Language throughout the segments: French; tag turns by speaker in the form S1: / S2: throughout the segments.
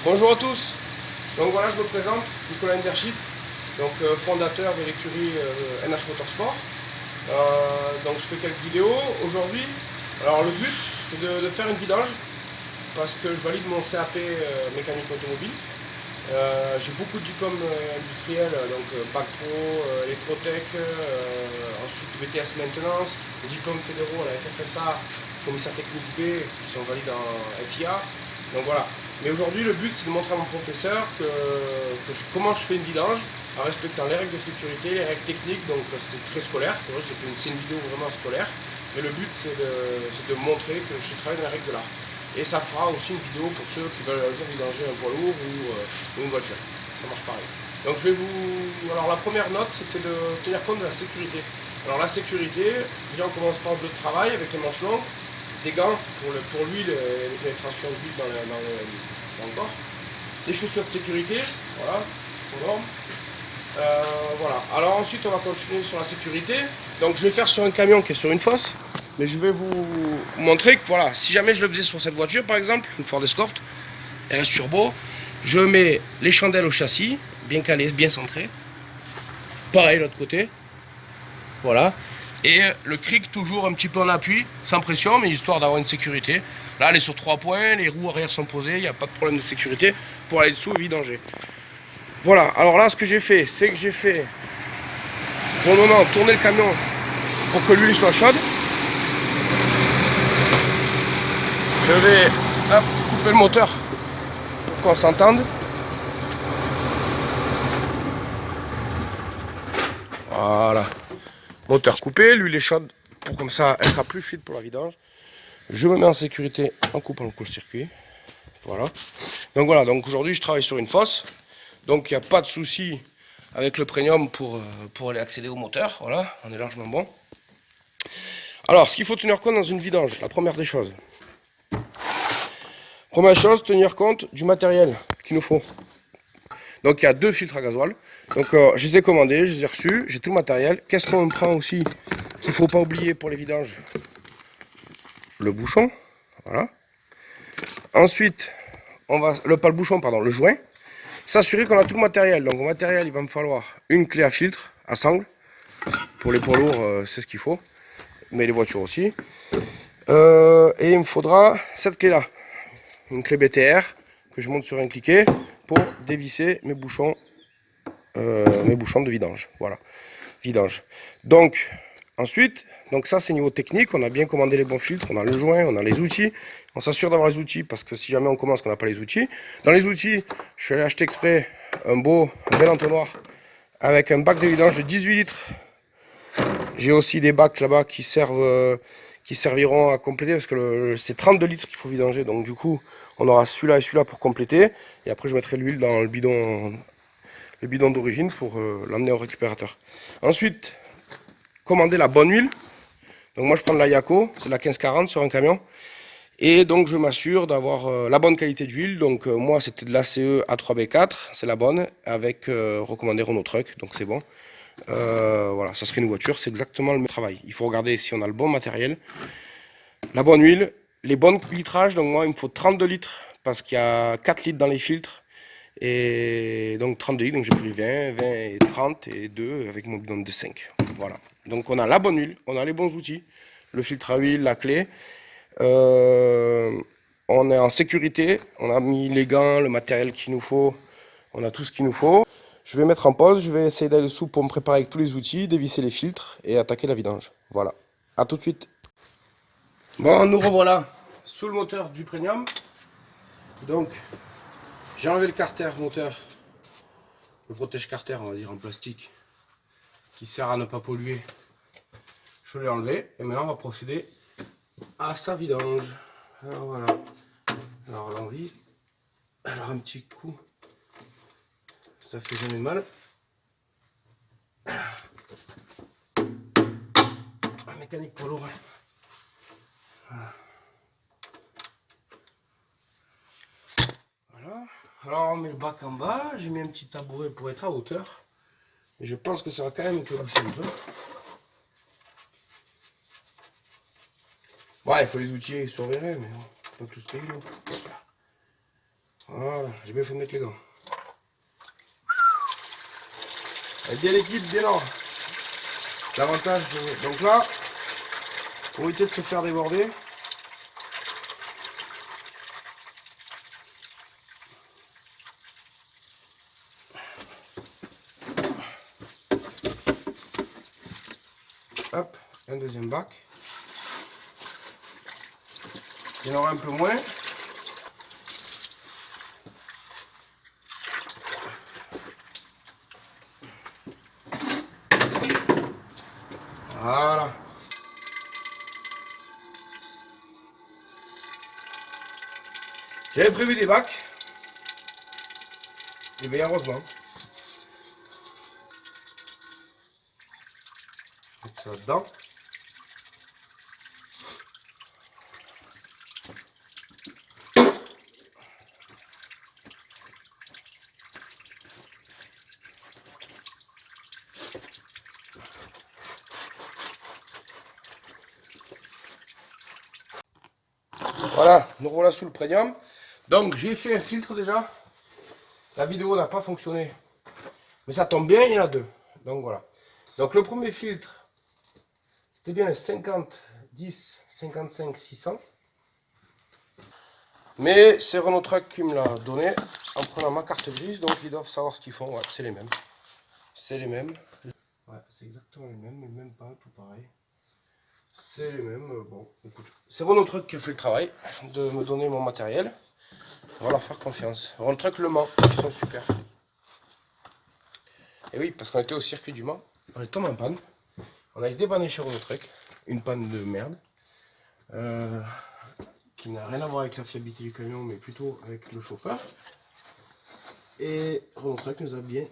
S1: Bonjour à tous, donc voilà je me présente, Nicolas Enderschit, donc fondateur de l'écurie NH Motorsport. Donc je fais quelques vidéos aujourd'hui. Alors le but c'est de faire une vidange parce que je valide mon CAP mécanique automobile. J'ai beaucoup de diplômes industriels, donc Bac Pro, électrotech, ensuite BTS maintenance, les diplômes fédéraux à la FFSA, commissaire technique B, qui sont valides en FIA. Donc voilà. Mais aujourd'hui, le but, c'est de montrer à mon professeur comment je fais une vidange en respectant les règles de sécurité, les règles techniques. Donc c'est très scolaire. C'est une vidéo vraiment scolaire. Mais le but, c'est de montrer que je travaille dans les règles de l'art. Et ça fera aussi une vidéo pour ceux qui veulent un jour vidanger un poids lourd ou une voiture. Ça marche pareil. Donc je vais vous. Alors la première note, c'était de tenir compte de la sécurité. Alors la sécurité, déjà on commence par le travail avec les manches longues, des gants pour l'huile et les pénétrations d'huile dans le corps, des chaussures de sécurité, voilà, aux normes. Voilà. Alors ensuite on va continuer sur la sécurité. Donc je vais faire sur un camion qui est sur une fosse. Mais je vais vous montrer que voilà, si jamais je le faisais sur cette voiture par exemple, une Ford Escort, RS Turbo, je mets les chandelles au châssis, bien calées, bien centrées. Pareil l'autre côté. Voilà. Et le cric toujours un petit peu en appui, sans pression, mais histoire d'avoir une sécurité. Là elle est sur 3 points, les roues arrière sont posées, il n'y a pas de problème de sécurité pour aller dessous et vidanger. Voilà, alors là ce que j'ai fait, c'est que j'ai fait pour le moment tourner le camion pour que l'huile soit chaude. Je vais couper le moteur pour qu'on s'entende. Voilà. Moteur coupé, l'huile est chaude pour comme ça elle sera plus fluide pour la vidange. Je me mets en sécurité en coupant le court-circuit. Voilà. Donc voilà, donc aujourd'hui je travaille sur une fosse. Donc il n'y a pas de souci avec le premium pour aller accéder au moteur. Voilà, on est largement bon. Alors ce qu'il faut tenir compte dans une vidange, la première des choses. Première chose, tenir compte du matériel qu'il nous faut. Donc il y a 2 filtres à gasoil. Donc je les ai commandés, je les ai reçus, j'ai tout le matériel. Qu'est-ce qu'on prend aussi qu'il ne faut pas oublier pour les vidanges? Le bouchon. Voilà. Ensuite, pas le bouchon, pardon, le joint. S'assurer qu'on a tout le matériel. Donc au matériel, il va me falloir une clé à filtre, à sangle. Pour les poids lourds, c'est ce qu'il faut. Mais les voitures aussi. Et il me faudra cette clé-là. Une clé BTR que je monte sur un cliquet pour dévisser mes bouchons de vidange. Voilà, vidange. Donc, ensuite, donc ça c'est niveau technique, on a bien commandé les bons filtres, on a le joint, on a les outils. On s'assure d'avoir les outils parce que si jamais on commence qu'on n'a pas les outils. Dans les outils, je suis allé acheter exprès un bel entonnoir avec un bac de vidange de 18 litres. J'ai aussi des bacs là-bas qui serviront à compléter parce que c'est 32 litres qu'il faut vidanger. Donc du coup, on aura celui-là et celui-là pour compléter. Et après, je mettrai l'huile dans le bidon d'origine pour l'amener au récupérateur. Ensuite, commander la bonne huile. Donc moi, je prends de la Yako, c'est la 1540 sur un camion. Et donc, je m'assure d'avoir la bonne qualité d'huile. Donc moi, c'était de l'ACE A3B4, c'est la bonne, avec recommandé Renault Truck, donc c'est bon. Voilà, ça serait une voiture, c'est exactement le même travail. Il faut regarder si on a le bon matériel, la bonne huile, les bons litrages. Donc moi, il me faut 32 litres parce qu'il y a 4 litres dans les filtres. Et donc 32 litres, donc j'ai pris 20 et 30 et 2 avec mon bidon de 5. Voilà. Donc on a la bonne huile, on a les bons outils, le filtre à huile, la clé. On est en sécurité, on a mis les gants, le matériel qu'il nous faut, on a tout ce qu'il nous faut. Je vais mettre en pause, je vais essayer d'aller dessous pour me préparer avec tous les outils, dévisser les filtres et attaquer la vidange. Voilà, à tout de suite. Bon, nous revoilà sous le moteur du Premium. Donc, j'ai enlevé le carter moteur, le protège-carter, on va dire en plastique, qui sert à ne pas polluer. Je l'ai enlevé et maintenant on va procéder à sa vidange. Alors voilà. Alors l'envie. Alors un petit coup. Ça fait jamais mal. Mécanique pour lourd. Voilà. Alors on met le bac en bas. J'ai mis un petit tabouret pour être à hauteur. Et je pense que ça va quand même éclabousser un peu. Ouais, il faut les outils surveiller, mais bon, pas tous payer. Voilà. Voilà, j'ai bien fait de mettre les gants. Et bien l'équipe, bien non. L'avantage, donc là, pour éviter de se faire déborder, hop, un deuxième bac. Il y en aura un peu moins. Voilà. J'avais prévu des bacs. Et bien heureusement. Mettre ça là-dedans. Voilà, nous voilà sous le premium. Donc j'ai fait un filtre déjà. La vidéo n'a pas fonctionné. Mais ça tombe bien, il y en a deux. Donc voilà. Donc le premier filtre, c'était bien le 50, 10, 55, 600. Mais c'est Renault Truck qui me l'a donné en prenant ma carte grise. Donc ils doivent savoir ce qu'ils font. Ouais, c'est les mêmes. C'est les mêmes. Ouais, c'est exactement les mêmes, mais même pas tout pareil. C'est les mêmes. Bon, écoute. C'est Renault Truck qui a fait le travail de me donner mon matériel. On va leur faire confiance. Renault Truck Le Mans, ils sont super. Et oui, parce qu'on était au circuit du Mans, on est tombé en panne. On a se dépanné chez Renault Truck, une panne de merde, qui n'a rien à voir avec la fiabilité du camion, mais plutôt avec le chauffeur. Et Renault Truck nous a bien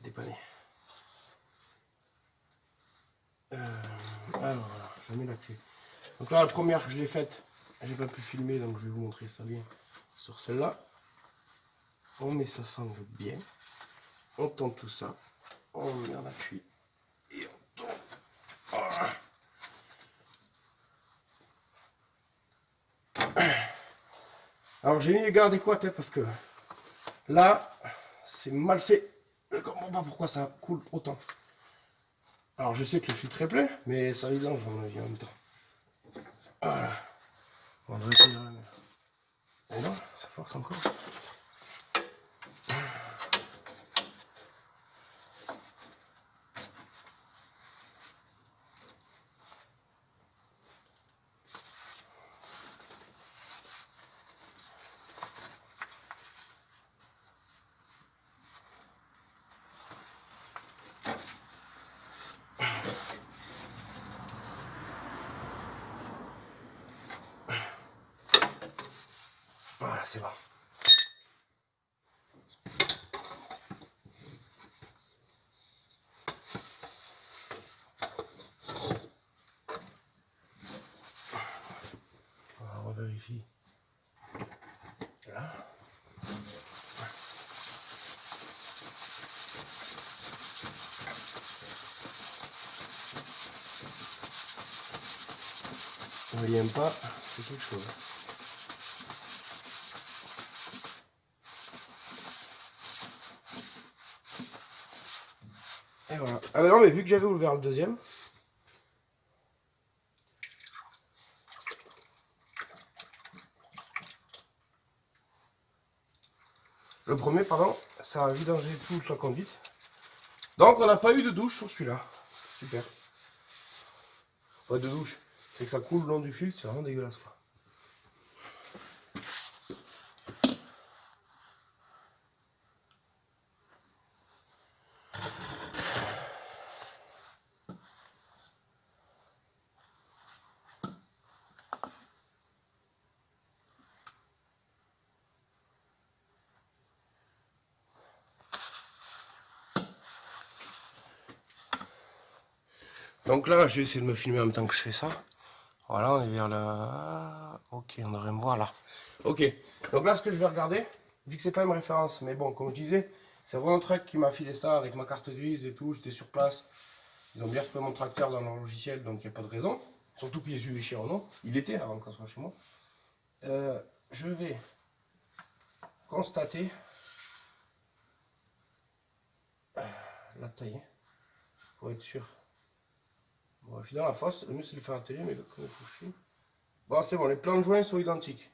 S1: dépanné. Alors voilà, je mets la clé. Donc là, la première, je l'ai faite, j'ai pas pu filmer, donc je vais vous montrer ça bien sur celle-là. On met ça sangle bien, on tend tout ça, on met en appui et on tourne. Voilà. Alors j'ai mis les gars adéquats parce que là c'est mal fait. Je ne comprends pas pourquoi ça coule autant. Alors je sais que le filtre est plein, mais ça vidange à mon avis en même temps. Voilà. On devrait tenir la main. Et non, ça force encore. Voilà, c'est bon. On revérifie. Là. On ne l'aime pas, c'est quelque chose. Et voilà. Ah mais non, mais vu que j'avais ouvert le deuxième, le premier, pardon, ça a vidangé toute la conduite. Donc on n'a pas eu de douche sur celui-là. Super. Pas de douche. C'est que ça coule le long du filtre, c'est vraiment dégueulasse quoi. Donc là, je vais essayer de me filmer en même temps que je fais ça. Voilà, on est vers la... Ok, on devrait me voir là. Ok, donc là, ce que je vais regarder, vu que c'est pas une référence, mais bon, comme je disais, c'est vraiment Truck qui m'a filé ça avec ma carte grise et tout, j'étais sur place. Ils ont bien retrouvé mon tracteur dans leur logiciel, donc il n'y a pas de raison. Surtout qu'il est suivi chez Renault. Il était avant qu'on soit chez moi. Je vais constater la taille pour être sûr. Bon, je suis dans la fosse, le mieux c'est de le faire atelier, mais comme il faut que je filme. Bon, c'est bon, les plans de joints sont identiques.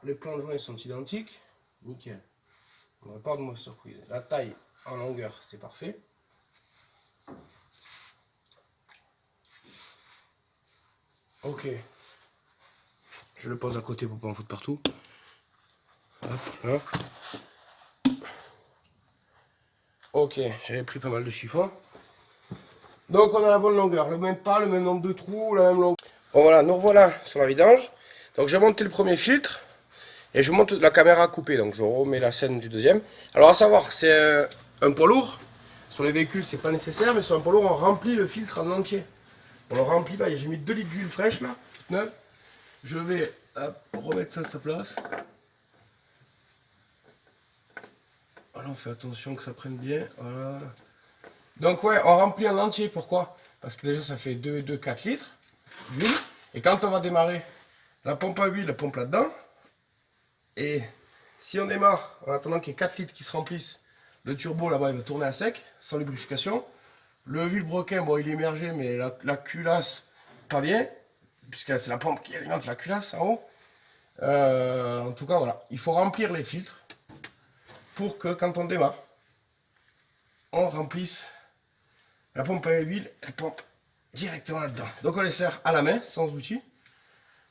S1: Les plans de joints sont identiques. Nickel. On n'aurait pas de mauvaise surprise. La taille en longueur, c'est parfait. Ok. Je le pose à côté pour pas en foutre partout. Hop, là. Ok, j'avais pris pas mal de chiffons. Donc on a la bonne longueur, le même pas, le même nombre de trous, la même longueur. Bon voilà, nous revoilà sur la vidange. Donc j'ai monté le premier filtre et je monte la caméra coupée, donc je remets la scène du deuxième. Alors à savoir, c'est un poids lourd. Sur les véhicules, c'est pas nécessaire, mais sur un poids lourd, on remplit le filtre en entier. On le remplit là, j'ai mis 2 litres d'huile fraîche là, toute neuve. Je vais remettre ça à sa place. Voilà, on fait attention que ça prenne bien. Voilà. Donc ouais, on remplit en entier. Pourquoi? Parce que déjà ça fait 4 litres d'huile. Et quand on va démarrer, la pompe à huile, la pompe là-dedans. Et si on démarre en attendant qu'il y ait 4 litres qui se remplissent, le turbo là-bas il va tourner à sec, sans lubrification. Le vilebrequin, bon il est immergé, mais la culasse, pas bien. Puisque c'est la pompe qui alimente la culasse en haut. En tout cas voilà, il faut remplir les filtres pour que quand on démarre, on remplisse la pompe à huile, elle pompe directement là-dedans. Donc on les serre à la main, sans outil.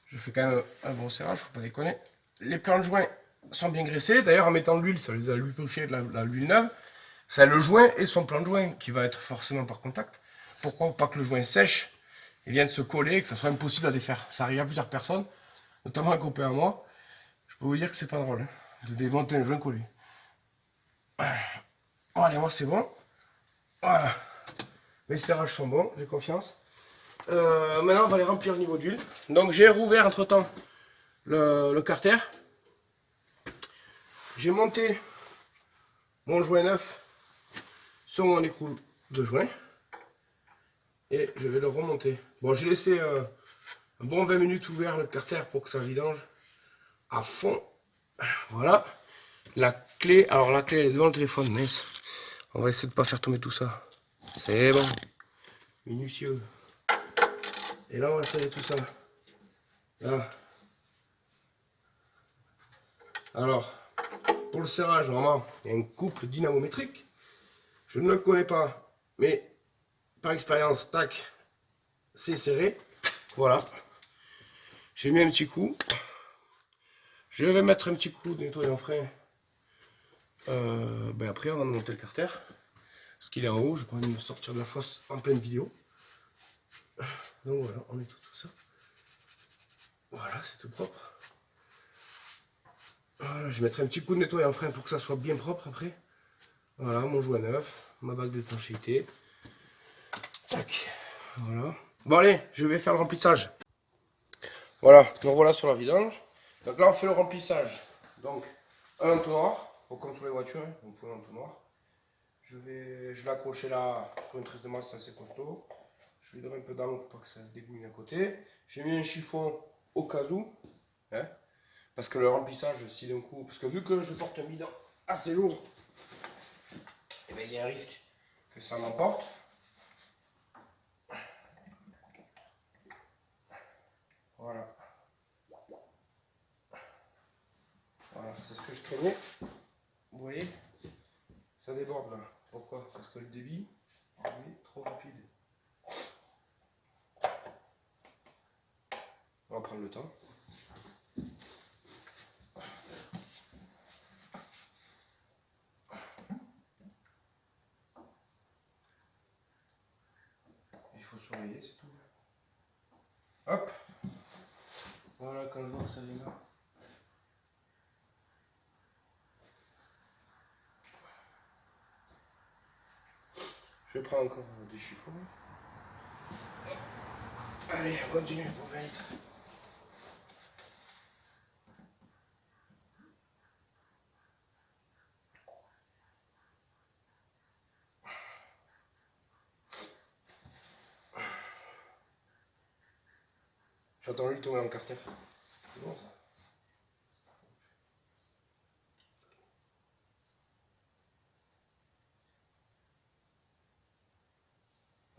S1: Je fais quand même un bon serrage, faut pas déconner. Les plans de joint sont bien graissés. D'ailleurs en mettant de l'huile, ça les a lubrifiés de l'huile neuve. C'est le joint et son plan de joint qui va être forcément par contact. Pourquoi? Pas que le joint sèche et vienne se coller et que ça soit impossible à défaire. Ça arrive à plusieurs personnes, notamment un copain à moi. Je peux vous dire que c'est pas drôle de démonter un joint collé. Bon, allez, moi c'est bon. Voilà. Les serrages sont bons, j'ai confiance. Maintenant, on va les remplir au niveau d'huile. Donc, j'ai rouvert entre temps le carter. J'ai monté mon joint neuf sur mon écrou de joint. Et je vais le remonter. Bon, j'ai laissé un bon 20 minutes ouvert le carter pour que ça vidange à fond. Voilà. La clé, alors la clé elle est devant le téléphone, mince. On va essayer de ne pas faire tomber tout ça. C'est bon. Minutieux. Et là, on va serrer tout ça. Là. Alors, pour le serrage, normalement, il y a un couple dynamométrique. Je ne le connais pas, mais par expérience, tac, c'est serré. Voilà. J'ai mis un petit coup. Je vais mettre un petit coup de nettoyant frein. Après, avant de monter le carter. Parce qu'il est en haut, je vais pas envie de me sortir de la fosse en pleine vidéo. Donc voilà, on nettoie tout ça. Voilà, c'est tout propre. Voilà, je mettrai un petit coup de nettoyant frein pour que ça soit bien propre après. Voilà, mon joint neuf, ma bague d'étanchéité. Tac, voilà. Bon allez, je vais faire le remplissage. Voilà, nous voilà sur la vidange. Donc là on fait le remplissage. Donc un entonnoir, comme sur les voitures, hein, on fait un entonnoir. Je vais l'accrocher là sur une tresse de masse assez costaud. Je lui donne un peu d'angle pour pas que ça dégouline à côté. J'ai mis un chiffon au cas où. Hein, parce que le remplissage, si d'un coup, parce que vu que je porte un bidon assez lourd, et bien, il y a un risque que ça m'emporte. Voilà. Voilà, c'est ce que je craignais. Vous voyez, ça déborde là. Pourquoi? Parce que le débit est trop rapide. On va prendre le temps. Il faut surveiller, c'est tout. Hop. Voilà, quand je vois que ça démarre. Je vais prendre encore des chiffons. Allez, on continue pour 20 litres. J'attends lui de tomber en carter. C'est bon ça.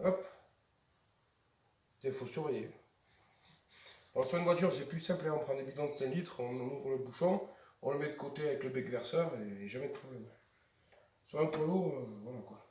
S1: Hop. Il faut surveiller. Alors sur une voiture, c'est plus simple, on prend des bidons de 5 litres, on ouvre le bouchon, on le met de côté avec le bec verseur et jamais de problème. Sur un polo, voilà quoi.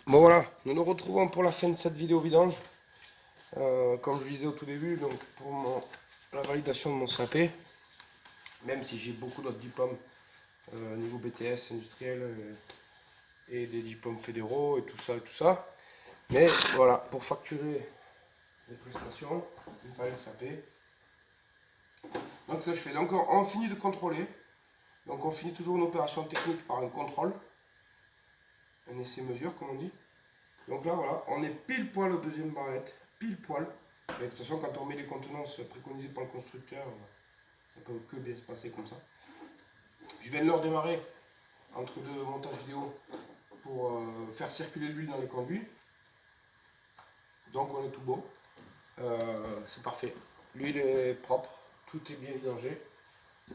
S1: Bon voilà, nous nous retrouvons pour la fin de cette vidéo vidange. Comme je disais au tout début, donc pour la validation de mon CAP, même si j'ai beaucoup d'autres diplômes niveau BTS industriel et des diplômes fédéraux et tout ça. Mais voilà, pour facturer les prestations, il me fallait le CAP. Donc ça je fais. Donc on finit de contrôler. Donc on finit toujours une opération technique par un contrôle. Un essai-mesure comme on dit. Donc là voilà, on est pile poil au deuxième barrette. Pile poil. Et de toute façon quand on met les contenances préconisées par le constructeur, ça peut que bien se passer comme ça. Je viens de leur démarrer entre deux montages vidéo pour faire circuler l'huile dans les conduits. Donc on est tout beau. C'est parfait. L'huile est propre, tout est bien vidangé.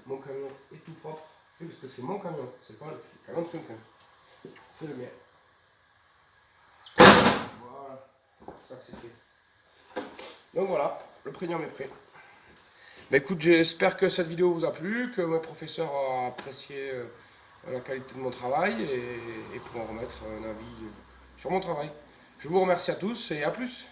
S1: Mon camion est tout propre. Oui, parce que c'est mon camion, c'est pas le camion de quelqu'un. C'est le mien. Voilà, ça c'est fait. Donc voilà, le prégnant est prêt. Bah écoute, j'espère que cette vidéo vous a plu, que mes professeurs ont apprécié la qualité de mon travail et pourront remettre un avis sur mon travail. Je vous remercie à tous et à plus.